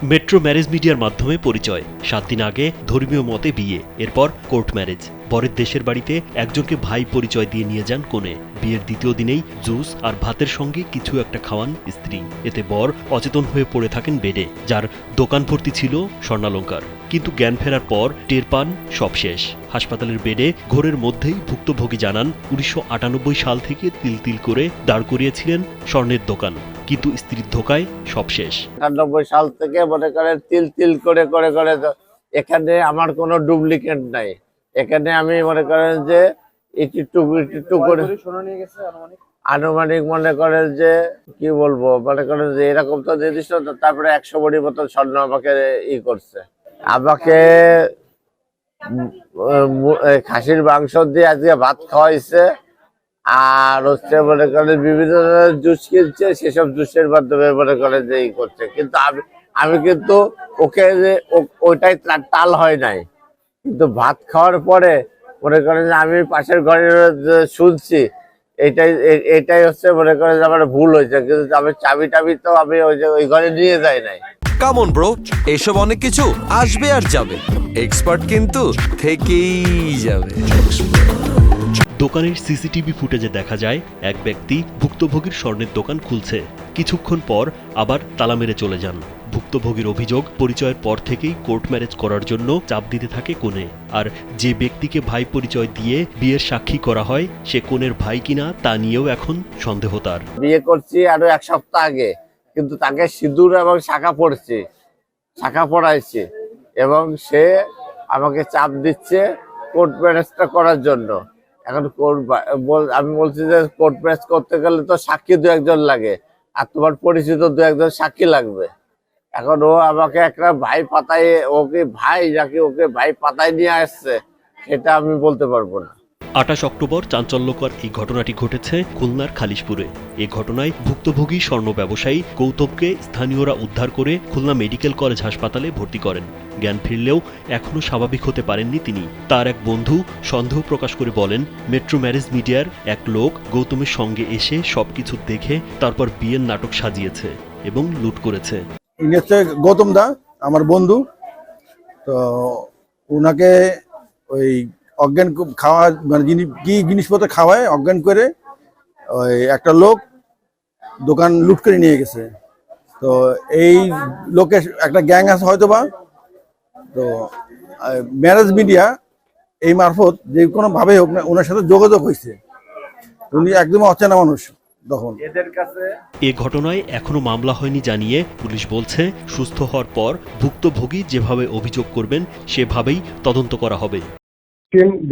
Metro marriage মিডিয়ার মাধ্যমে পরিচয়, 7 দিন আগে ধর্মীয় মতে বিয়ে, এরপর কোর্ট ম্যারেজ। বরের দেশের বাড়িতে একজনকে ভাই পরিচয় দিয়ে নিয়ে যান কনে। বিয়ের দ্বিতীয় দিনেই জুস আর ভাতের সঙ্গে কিছু একটা খাওয়ান স্ত্রী। এতে বর অচেতন হয়ে পড়ে থাকেন বেডে, যার দোকান ভর্তি ছিল স্বর্ণালংকার। কিন্তু জ্ঞান ফেরার পর টের পান সব শেষ। হাসপাতালের বেডে ঘোরের মধ্যেই ভুক্তভোগী জানান 1998 সাল থেকে তিল তিল করে দাঁড় করিয়েছিলেন স্বর্ণের দোকান, কিন্তু স্ত্রীর ধোকায় সব শেষ। 98 সাল থেকে মনে করেন তিল তিল করে করে করে এখানে আমার কোনো ডুপ্লিকেট নাই। এখানে আমি মনে করেন যে একটু করে আনুমানিক মনে করেন যে কি বলবো, মনে করেন যে এরকম তো নির্দিষ্ট। তারপরে 100 বড়ি মতন স্বর্ণ আমাকে করছে। আমাকে খাসির মাংস দিয়ে আজকে ভাত খাওয়াইছে, আর হচ্ছে মনে করেন বিভিন্ন ধরনের জুস কিনছে, সেসব জুসের মাধ্যমে মনে করেন যে করছে। কিন্তু আমি কিন্তু ওকে যে ওইটাই টাল হয় নাই। কিন্তু ভাত খাওয়ার পরে মনে করেন যে আমি পাশের ঘরে শুনছি, এটাই হচ্ছে মনে করেন যে আমার ভুল হয়েছে। কিন্তু আমি চাবি তো আমি ওই ঘরে নিয়ে যাই নাই। কামন ব্রো, এসব অনেক কিছু আসবে আর যাবে, এক্সপার্ট কিন্তু থেকেই যাবে। দোকানের সিসিটিভি ফুটেজে দেখা যায় এক ব্যক্তি ভুক্তভোগীর স্বর্ণের দোকান খুলছে, কিছুক্ষণ পর আবার তালা মেরে চলে যান। ভুক্তভোগীর অভিযোগ, পরিচয়ের পর থেকেই কোর্ট ম্যারেজ করার জন্য চাপ দিতে থাকে কনে। আর যে ব্যক্তিকে ভাই পরিচয় দিয়ে বিয়ের সাক্ষী করা হয়, সে কনের ভাই কিনা তা নিয়েও এখন সন্দেহ তার। বিয়ে করছি আরো 1 সপ্তাহ আগে, কিন্তু তাকে সিঁদুর এবং শাখা পড়াইছে, এবং সে আমাকে চাপ দিচ্ছে কোর্ট ম্যারেজটা করার জন্য। এখন আমি বলছি যে কোর্ট ম্যারেজ করতে গেলে তো সাক্ষী 2-1 লাগে, আর তোমার পরিচিত 2-1 সাক্ষী লাগবে। এখন ও আমাকে একটা ভাই পাতায়, ওকে ভাই নাকি ওকে ভাই পাতায় নিয়ে আসছে সেটা আমি বলতে পারবো না। 28 অক্টোবর চাঞ্চল্যকর এই ঘটনাটি ঘটেছে খুলনার খালিশপুরে। এ ঘটনায় ভুক্তভোগী স্বর্ণ ব্যবসায়ী গৌতমকে স্থানীয়রা উদ্ধার করে খুলনা মেডিকেল কলেজ হাসপাতালে ভর্তি করেন। জ্ঞান ফিরলেও এখনও স্বাভাবিক হতে পারেননি তিনি। তার এক বন্ধু সন্দেহ প্রকাশ করে বলেন, মেট্রো ম্যারেজ মিডিয়ার এক লোক গৌতমের সঙ্গে এসে সবকিছু দেখে তারপর বিয়ের নাটক সাজিয়েছে এবং লুট করেছে। ইনি হচ্ছে গৌতম দা, আমার বন্ধু। তো ওনাকে ওই অজ্ঞান খাওয়া, মানে কি জিনিসপত্র খাওয়ায় অজ্ঞান করে ওই একটা লোক দোকান লুট করে নিয়ে গেছে। তো এই লোকের একটা গ্যাং আছে হয়তোবা। তো ম্যারেজ মিডিয়া এই মারফত যে কোনোভাবে হোক না ওনার সাথে যোগাযোগ হয়েছে। উনি একদম অচেনা মানুষ তখন। এ ঘটনায় এখনো মামলা হয়নি জানিয়ে পুলিশ বলছে, সুস্থ হওয়ার পর ভুক্তভোগী যেভাবে অভিযোগ করবেন সেভাবেই তদন্ত করা হবে।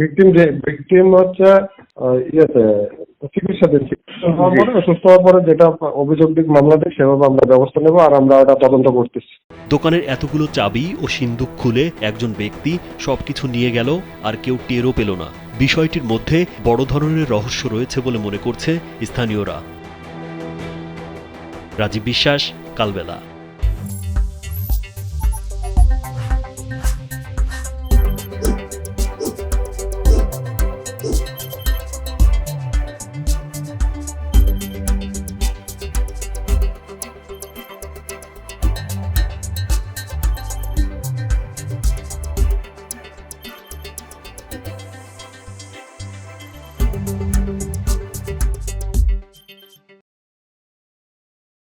ভিকটিম হচ্ছে চিকিৎসা দিচ্ছি, সুস্থ হওয়ার পরে যেটা অভিযোগ দিক মামলা দিক সেভাবে আমরা ব্যবস্থা নেবো, আর আমরা এটা তদন্ত করতেছি। দোকানের এতগুলো চাবি ও সিন্দুক খুলে একজন ব্যক্তি সবকিছু নিয়ে গেল, আর কেউ টেরও পেল না। বিষয়টির মধ্যে বড় ধরনের রহস্য রয়েছে বলে মনে করছে স্থানীয়রা। রাজীব বিশ্বাস, কালবেলা।